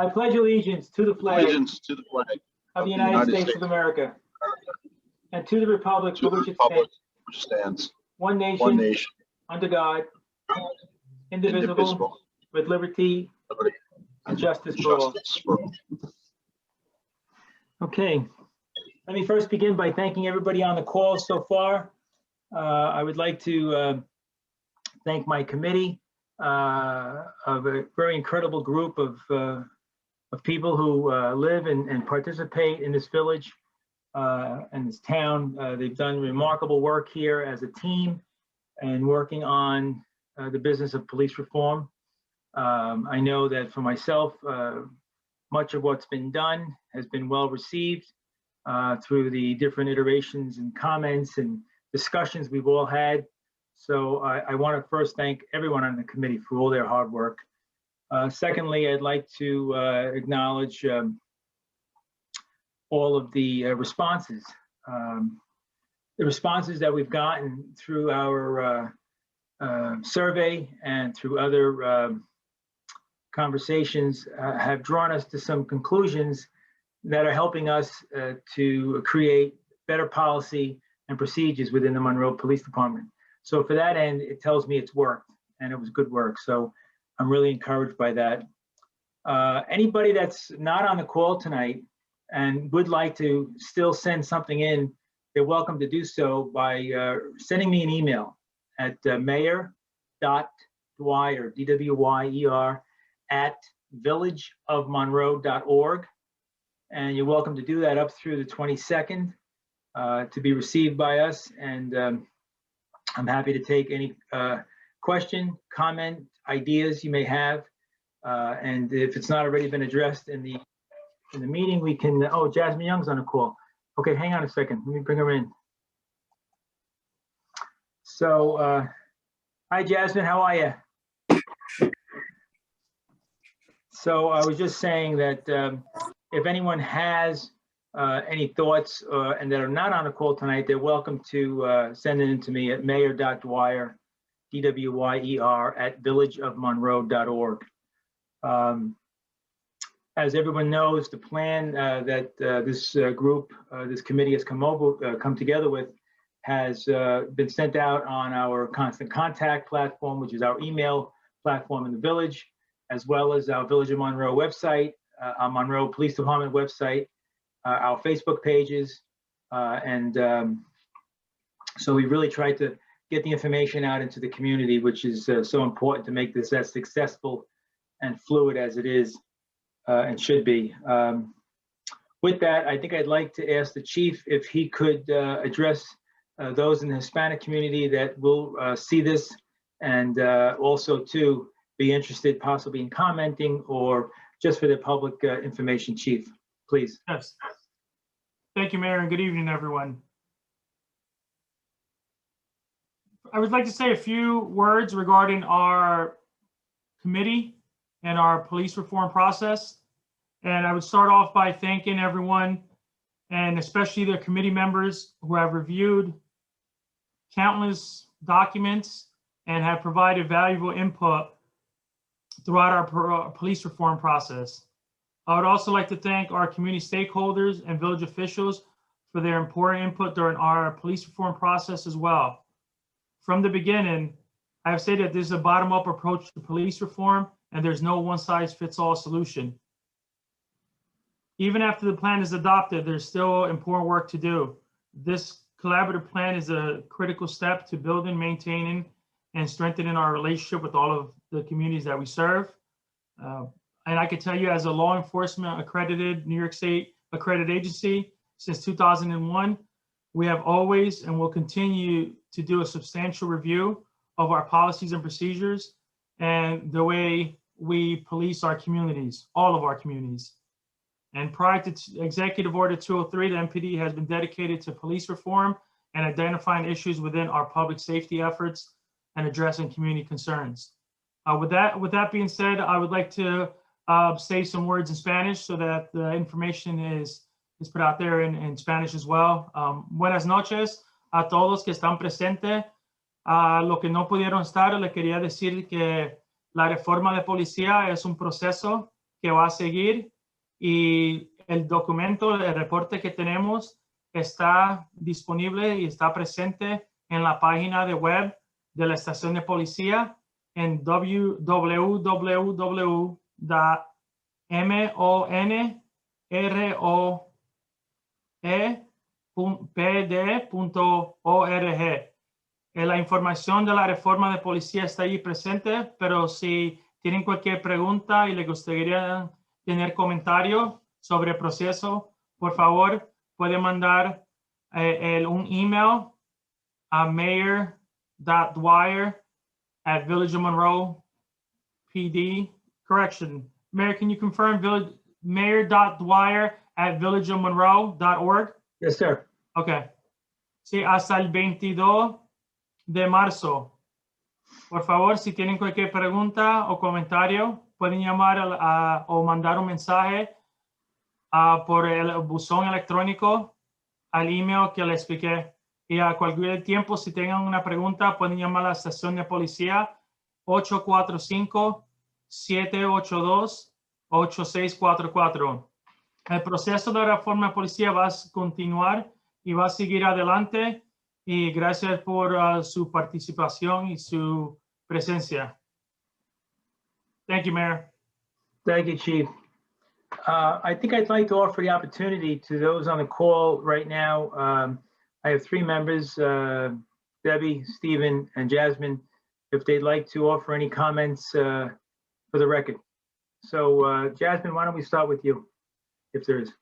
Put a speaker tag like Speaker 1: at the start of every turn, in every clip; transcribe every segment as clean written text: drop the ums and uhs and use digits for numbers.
Speaker 1: I pledge allegiance to the flag of the United States of America and to the republic for which it stands, one nation, under God, indivisible, with liberty and justice for all. Okay, let me first begin by thanking everybody on the call so far. I would like to thank my committee of a very incredible group of people who live and participate in this village and this town. They've done remarkable work here as a team and working on the business of police reform. I know that for myself, much of what's been done has been well received through the different iterations and comments and discussions we've all had. So I want to first thank everyone on the committee for all their hard work. Secondly, I'd like to acknowledge all of the responses. The responses that we've gotten through our survey and through other conversations have drawn us to some conclusions that are helping us to create better policy and procedures within the Monroe Police Department. So for that end, it tells me it's worked and it was good work. So I'm really encouraged by that. Anybody that's not on the call tonight and would like to still send something in, they're welcome to do so by sending me an email at mayor.dwyer, D-W-Y-E-R, @villageofmonroe.org. And you're welcome to do that up through the 22nd to be received by us. And I'm happy to take any question, comment, ideas you may have. And if it's not already been addressed in the meeting, we can, oh, Jasmine Young's on a call. Okay, hang on a second, let me bring her in. So, hi Jasmine, how are you? So I was just saying that if anyone has any thoughts and that are not on the call tonight, they're welcome to send it in to me at mayor.dwyer, D-W-Y-E-R, @villageofmonroe.org. As everyone knows, the plan that this group, this committee has come together with has been sent out on our Constant Contact platform, which is our email platform in the village, as well as our Village of Monroe website, our Monroe Police Department website, our Facebook pages. So we really tried to get the information out into the community, which is so important to make this as successful and fluid as it is and should be. With that, I think I'd like to ask the chief if he could address those in the Hispanic community that will see this and also to be interested possibly in commenting or just for the public information. Chief, please.
Speaker 2: Yes. Thank you, Mayor, and good evening, everyone. I would like to say a few words regarding our committee and our police reform process. And I would start off by thanking everyone, and especially the committee members who have reviewed countless documents and have provided valuable input throughout our police reform process. I would also like to thank our community stakeholders and village officials for their important input during our police reform process as well. From the beginning, I have said that this is a bottom-up approach to police reform, and there's no one-size-fits-all solution. Even after the plan is adopted, there's still important work to do. This collaborative plan is a critical step to building, maintaining, and strengthening our relationship with all of the communities that we serve. And I can tell you, as a law enforcement accredited New York State accredited agency since 2001, we have always and will continue to do a substantial review of our policies and procedures and the way we police our communities, all of our communities. And prior to Executive Order 203, the MPD has been dedicated to police reform and identifying issues within our public safety efforts and addressing community concerns. With that being said, I would like to say some words in Spanish so that the information is put out there in Spanish as well. Buenas noches a todos que están presentes. A los que no pudieron estar, les quería decir que la reforma de policía es un proceso que va a seguir y el documento, el reporte que tenemos está disponible y está presente en la página de web de la estación de policía en www.monroepd.org. La información de la reforma de policía está ahí presente, pero si tienen cualquier pregunta y les gustaría tener comentario sobre el proceso, por favor, pueden mandar un email a mayor.dwyer@villageofmonroe.pd. Correction. Mayor, can you confirm mayor.dwyer@villageofmonroe.org?
Speaker 1: Yes, sir.
Speaker 2: Okay. Sí, hasta el 22 de marzo. Por favor, si tienen cualquier pregunta o comentario, pueden llamar o mandar un mensaje por el buzón electrónico al email que les expliqué. Y a cualquier tiempo, si tengan una pregunta, pueden llamar a la estación de policía 845-782-8644. El proceso de reforma de policía va a continuar y va a seguir adelante. Y gracias por su participación y su presencia. Thank you, Mayor.
Speaker 1: Thank you, Chief. I think I'd like to offer the opportunity to those on the call right now. I have three members, Debbie, Stephen, and Jasmine, if they'd like to offer any comments for the record. So Jasmine, why don't we start with you, if there is.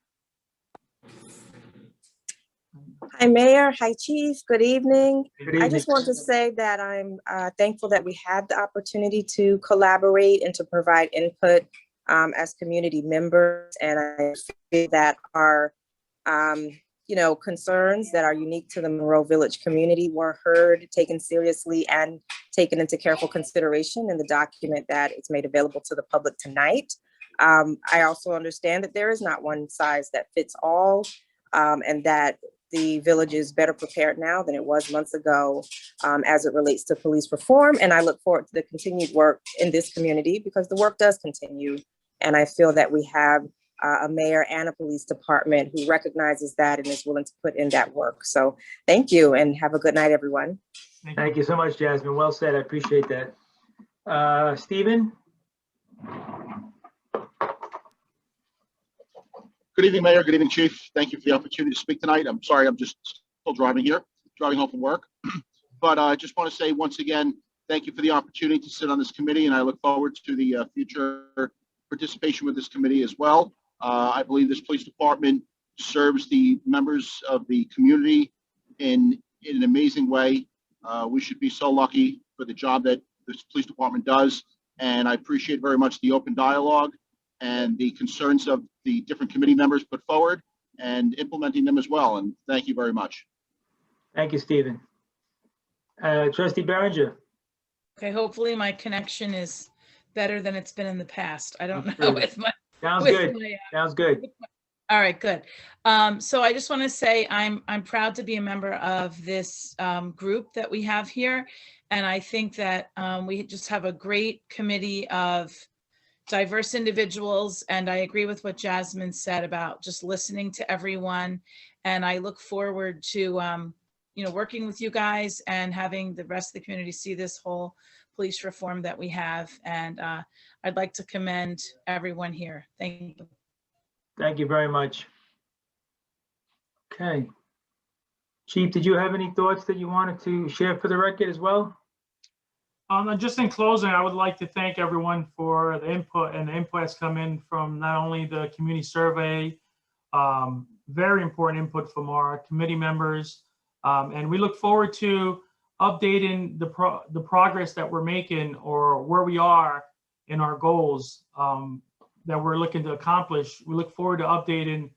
Speaker 3: Hi, Mayor. Hi, Chief. Good evening.
Speaker 1: Good evening.
Speaker 3: I just want to say that I'm thankful that we had the opportunity to collaborate and to provide input as community members. And I feel that our, concerns that are unique to the Monroe Village community were heard, taken seriously, and taken into careful consideration in the document that is made available to the public tonight. I also understand that there is not one size that fits all, and that the village is better prepared now than it was months ago as it relates to police reform. And I look forward to the continued work in this community because the work does continue. And I feel that we have a mayor and a police department who recognizes that and is willing to put in that work. So thank you and have a good night, everyone.
Speaker 1: Thank you so much, Jasmine. Well said. I appreciate that. Stephen?
Speaker 4: Good evening, Mayor. Good evening, Chief. Thank you for the opportunity to speak tonight. I'm sorry, I'm just still driving home from work. But I just want to say once again, thank you for the opportunity to sit on this committee, and I look forward to the future participation with this committee as well. I believe this police department serves the members of the community in an amazing way. We should be so lucky for the job that this police department does, and I appreciate very much the open dialogue and the concerns of the different committee members put forward and implementing them as well. And thank you very much.
Speaker 1: Thank you, Stephen. Trustee Berenger?
Speaker 5: Okay, hopefully my connection is better than it's been in the past. I don't know with my.
Speaker 1: Sounds
Speaker 5: with
Speaker 1: good.
Speaker 5: my,
Speaker 1: Sounds good.
Speaker 5: all right, good. So I just want to say I'm proud to be a member of this group that we have here. And I think that we just have a great committee of diverse individuals. And I agree with what Jasmine said about just listening to everyone. And I look forward to, working with you guys and having the rest of the community see this whole police reform that we have. And I'd like to commend everyone here. Thank you.
Speaker 1: Thank you very much. Okay. Chief, did you have any thoughts that you wanted to share for the record as well?
Speaker 2: Just in closing, I would like to thank everyone for the input, and the input has come in from not only the community survey, very important input from our committee members, and we look forward to updating the progress that we're making or where we are in our goals that we're looking to accomplish. We look forward to updating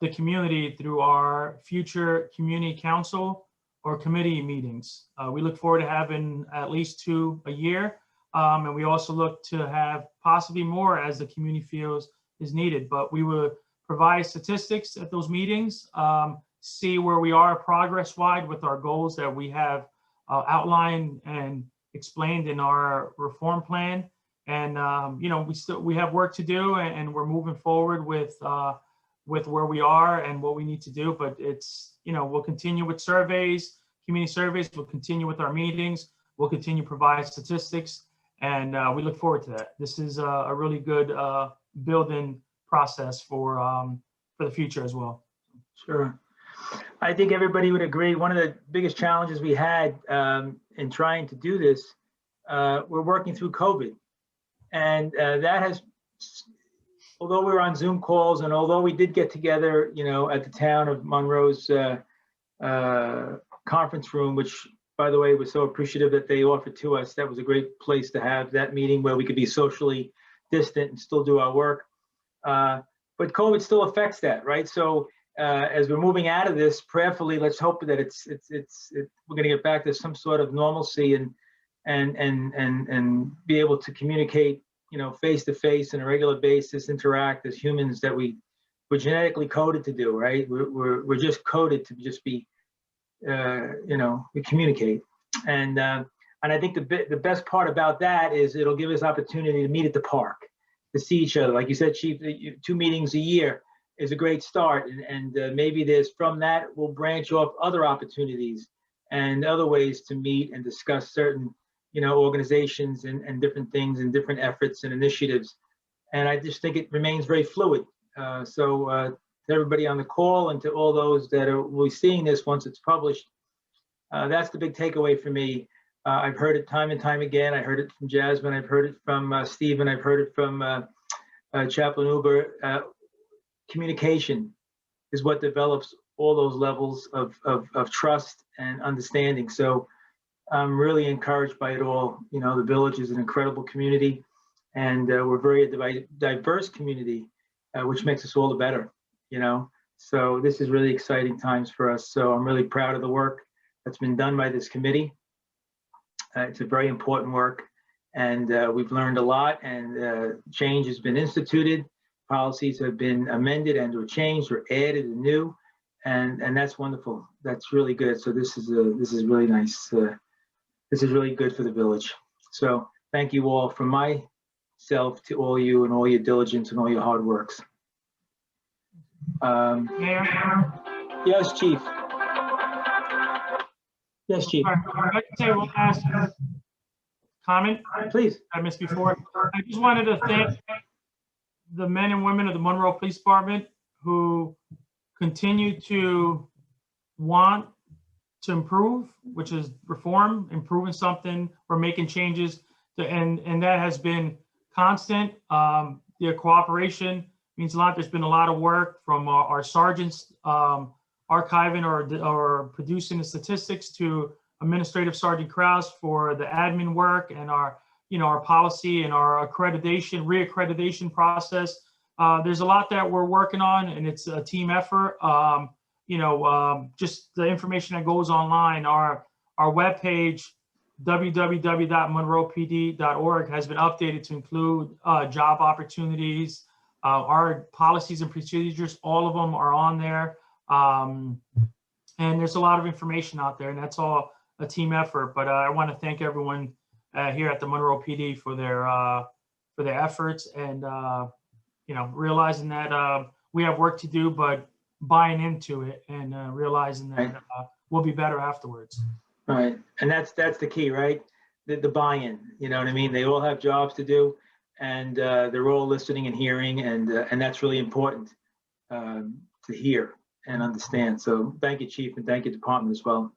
Speaker 2: the community through our future community council or committee meetings. We look forward to having at least 2 a year. And we also look to have possibly more as the community feels is needed, but we will provide statistics at those meetings, see where we are progress-wise with our goals that we have outlined and explained in our reform plan. And, you know, we have work to do, and we're moving forward with where we are and what we need to do. But it's, you know, we'll continue with surveys, community surveys. We'll continue with our meetings. We'll continue to provide statistics, and we look forward to that. This is a really good building process for the future as well.
Speaker 1: Sure. I think everybody would agree. One of the biggest challenges we had in trying to do this, we're working through COVID. And that has, although we were on Zoom calls and although we did get together, you know, at the town of Monroe's conference room, which, by the way, was so appreciative that they offered to us. That was a great place to have that meeting where we could be socially distant and still do our work. But COVID still affects that, right? So as we're moving out of this, prayerfully, let's hope that we're going to get back to some sort of normalcy and be able to communicate, you know, face to face on a regular basis, interact as humans that we're genetically coded to do, right? We're just coded to just be, you know, we communicate. And I think the best part about that is it'll give us opportunity to meet at the park, to see each other. Like you said, Chief, 2 meetings a year is a great start. And maybe there's, from that, we'll branch off other opportunities and other ways to meet and discuss certain, you know, organizations and different things and different efforts and initiatives. And I just think it remains very fluid. So to everybody on the call and to all those that will be seeing this once it's published, that's the big takeaway for me. I've heard it time and time again. I heard it from Jasmine. I've heard it from Stephen. I've heard it from Chaplain Uber. Communication is what develops all those levels of trust and understanding. So I'm really encouraged by it all. You know, the village is an incredible community, and we're very diverse community, which makes us all the better, you know. So this is really exciting times for us. So I'm really proud of the work that's been done by this committee. It's a very important work, and we've learned a lot, and change has been instituted. Policies have been amended and or changed or added and new, and that's wonderful. That's really good. So this is really nice. This is really good for the village. So thank you all from myself to all you and all your diligence and all your hard works.
Speaker 2: Mayor?
Speaker 1: Yes, Chief. Yes, Chief.
Speaker 2: I'd like to say one last comment.
Speaker 1: Please.
Speaker 2: I missed before. I just wanted to thank the men and women of the Monroe Police Department who continue to want to improve, which is reform, improving something, or making changes, and that has been constant. Their cooperation means a lot. There's been a lot of work from our sergeants archiving or producing the statistics to Administrative Sergeant Kraus for the admin work and our policy and our reaccreditation process. There's a lot that we're working on, and it's a team effort. Just the information that goes online, our webpage, www.monroepd.org, has been updated to include job opportunities. Our policies and procedures, all of them are on there. And there's a lot of information out there, and that's all a team effort. But I want to thank everyone here at the Monroe PD for their efforts, and realizing that we have work to do, but buying into it and realizing that we'll be better afterwards.
Speaker 1: Right, and that's the key, right? The buy-in. You know what I mean? They all have jobs to do, and they're all listening and hearing, and that's really important to hear and understand. So thank you, Chief, and thank you, Department, as well.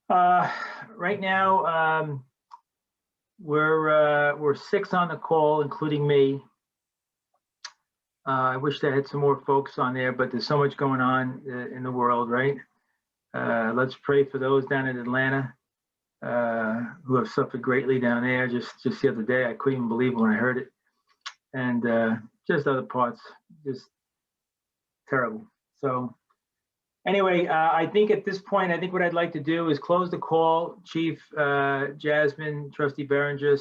Speaker 1: Right now, we're 6 on the call, including me. I wish I had some more folks on there, but there's so much going on in the world, right? Let's pray for those down in Atlanta who have suffered greatly down there. Just the other day, I couldn't even believe when I heard it. And just other parts, just terrible. So anyway, I think at this point, I think what I'd like to do is close the call. Chief, Jasmine, Trustee Berenger,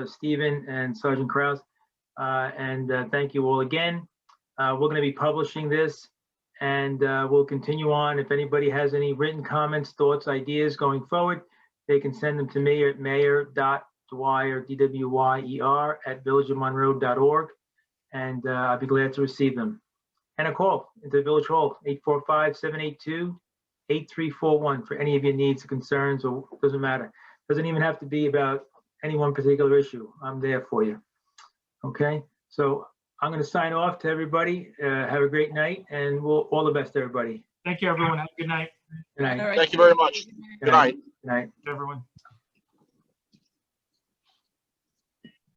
Speaker 1: Stephen, and Sergeant Kraus. And thank you all again. We're going to be publishing this, and we'll continue on. If anybody has any written comments, thoughts, ideas going forward, they can send them to me at mayor.j Dwyer, D-W-Y-E-R, @villageofmonroe.org. And I'd be glad to receive them. And a call into Village Hall, 845-782-8341 for any of your needs or concerns, or doesn't matter. Doesn't even have to be about any one particular issue. I'm there for you. Okay, so I'm going to sign off to everybody. Have a great night, and all the best, everybody.
Speaker 2: Thank you, everyone. Have a good night.
Speaker 1: Good night.
Speaker 5: All right.
Speaker 4: Thank you very much. Good night.
Speaker 1: Good night.
Speaker 2: Everyone.